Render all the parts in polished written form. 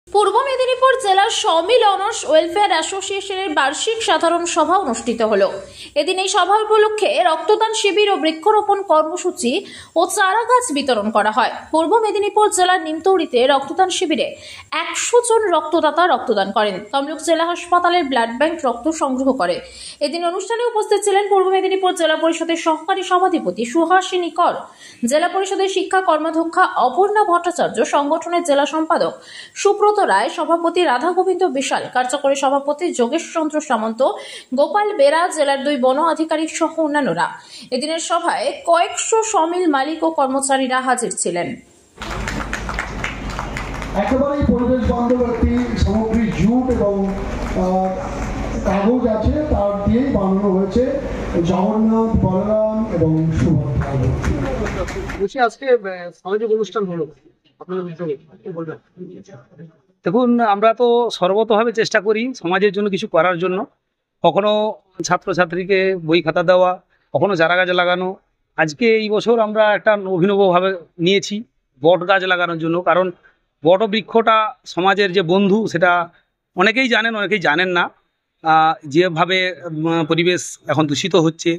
পূর্ব মেদিনীপুর জেলা sawmill honours welfare অ্যাসোসিয়েশনের বার্ষিক সাধারণ সভা অনুষ্ঠিত হলো। এদিন এই সভা উপলক্ষে রক্তদান শিবির ও বৃক্ষরোপণ কর্মসূচি ও চারা গাছ বিতরণ করা হয়। পূর্ব মেদিনীপুর জেলার নিমতৌড়িতে রক্তদান শিবিরে 100 জন রক্তদাতা রক্তদান করেন। তমলুক জেলা হাসপাতালের ব্লাড ব্যাংক রক্ত সংগ্রহ করে। এদিন অনুষ্ঠানে উপস্থিত ছিলেন পূর্ব মেদিনীপুর জেলা পরিষদের সহকারী সভাধিপতি সুহাসিনী কর, জেলা পরিষদের শিক্ষা কর্মাধ্যক্ষা অপর্ণা ভট্টাচার্য, সংগঠনের জেলা সম্পাদক সুব্রত রায়, সভাপতি রাধা গোবিন্দ বিশাল, কার্যকরী সভাপতি যোগেশ চন্দ্র সামন্ত, গোপাল বেরা, জেলার 2 বন আধিকারিক সহ অন্যান্যরা। এদিনের সভায় কয়েকশো সমিল মালিক ও কর্মচারীরা হাজির ছিলেন। একেবারেই পরিবেশ বান্ধব একটি সামগ্রী জুট এবং কাগজ আছে, তার দিয়েই বানানো হয়েছে জগন্নাথ, বলরাম এবং সুভদ্রা। আজকে সামাজিক অনুষ্ঠান হলো, দেখুন আমরা তো সর্বতভাবে চেষ্টা করি সমাজের জন্য কিছু করার জন্য। কখনো ছাত্রছাত্রীকে বই খাতা দেওয়া, কখনো চারা গাছ লাগানো। আজকে এই বছর আমরা একটা অভিনবভাবে নিয়েছি বট গাছ লাগানোর জন্য, কারণ বট বৃক্ষটা সমাজের যে বন্ধু সেটা অনেকেই জানেন, অনেকেই জানেন না। যেভাবে পরিবেশ এখন দূষিত হচ্ছে,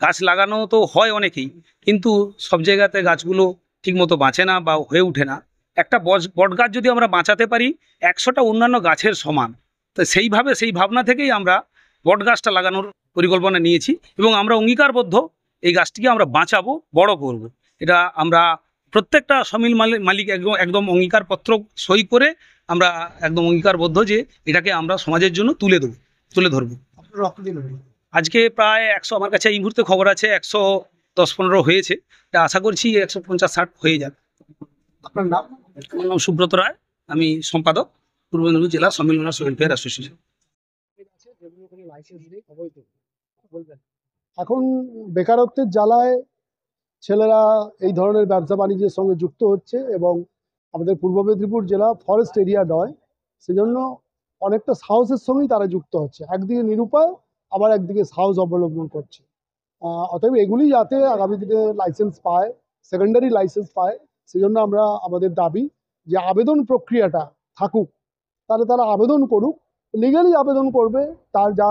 গাছ লাগানো তো হয় অনেকেই, কিন্তু সব জায়গাতে গাছগুলো ঠিকমতো বাঁচে না বা হয়ে ওঠে না। একটা বট গাছ যদি আমরা বাঁচাতে পারি 100টা অন্যান্য গাছের সমান, তো সেইভাবে সেই ভাবনা থেকেই আমরা বট গাছটা লাগানোর পরিকল্পনা নিয়েছি এবং আমরা অঙ্গীকারবদ্ধ এই গাছটিকে আমরা বাঁচাবো, বড় করব। এটা আমরা প্রত্যেকটা সমিল মালিক একদম অঙ্গীকারপত্র সই করে আমরা একদম অঙ্গীকারবদ্ধ যে এটাকে আমরা সমাজের জন্য তুলে ধরবো। আজকে প্রায় 100, আমার কাছে এই মুহূর্তে খবর আছে 110-15 হয়েছে। এটা আশা করছি 150-60 হয়ে যাবে। আপনার নাম? আমার নাম সুব্রত রায়, আমি সম্পাদক পূর্ব মেদিনীপুর জেলা সমিল অনার্স ওয়েলফেয়ার অ্যাসোসিয়েশন। এখন বেকারত্বের জ্বালায় ছেলেরা এই ধরনের ব্যবসা বাণিজ্যের সঙ্গে যুক্ত হচ্ছে এবং আমাদের পূর্ব মেদিনীপুর জেলা ফরেস্ট এরিয়া নয়, সেজন্য অনেকটা সাহসের সঙ্গেই তারা যুক্ত হচ্ছে। একদিকে নিরুপায়, আবার একদিকে সাহস অবলম্বন করছে। অতএব এগুলি যাতে আগামী দিনে লাইসেন্স পায়, সেকেন্ডারি লাইসেন্স পায়, সেজন্য আমরা আমাদের দাবি যে আবেদন প্রক্রিয়াটা থাকুক, তাহলে তারা আবেদন করুক, লিগালি আবেদন করবে, তার যা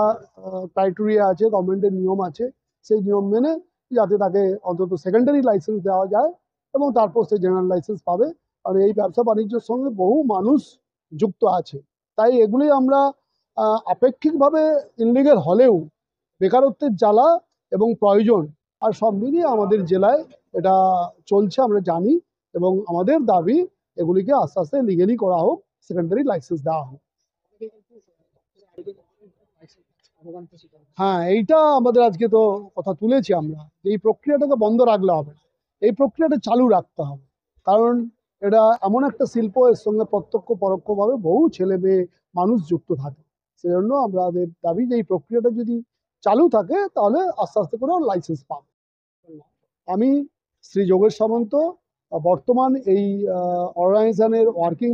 ক্রাইটেরিয়া আছে, গভর্নমেন্টের নিয়ম আছে, সেই নিয়ম মেনে যাতে তাকে অন্তত সেকেন্ডারি লাইসেন্স দেওয়া যায় এবং তারপর সে জেনারেল লাইসেন্স পাবে। আর এই ব্যবসা বাণিজ্যের সঙ্গে বহু মানুষ যুক্ত আছে, তাই এগুলি আমরা আপেক্ষিকভাবে ইনলিগাল হলেও বেকারত্বের জ্বালা এবং প্রয়োজন আর সব মিলিয়ে আমাদের জেলায় এটা চলছে, আমরা জানি, এবং আমাদের দাবি এগুলিকে আস্তে আস্তে লিগালি করা হোক, সেকেন্ডারি লাইসেন্স দেওয়া হোক। হ্যাঁ, এইটা আমাদের আজকে তো কথা তুলেছি আমরা, এই প্রক্রিয়াটাকে বন্ধ রাখলে হবে না, এই প্রক্রিয়াটা চালু রাখতে হবে। কারণ এটা এমন একটা শিল্প, এর সঙ্গে প্রত্যক্ষ পরোক্ষভাবে বহু ছেলে মেয়ে মানুষ যুক্ত থাকে। সেজন্য আমাদের দাবি যে এই প্রক্রিয়াটা যদি চালু থাকে তাহলে আস্তে আস্তে করে লাইসেন্স পাবে। আমি শ্রী যোগেশ সামন্ত, বর্তমান এই অর্গানাইজেশনের ওয়ার্কিং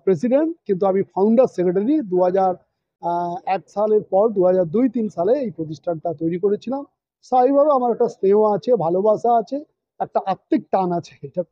প্রেসিডেন্ট, কিন্তু আমি ফাউন্ডার সেক্রেটারি। 2001 সালের পর 2002-3 সালে এই প্রতিষ্ঠানটা তৈরি করেছিলাম। স্বাভাবিকভাবে আমার একটা স্নেহ আছে, ভালোবাসা আছে, একটা আত্মিক টান আছে, এটা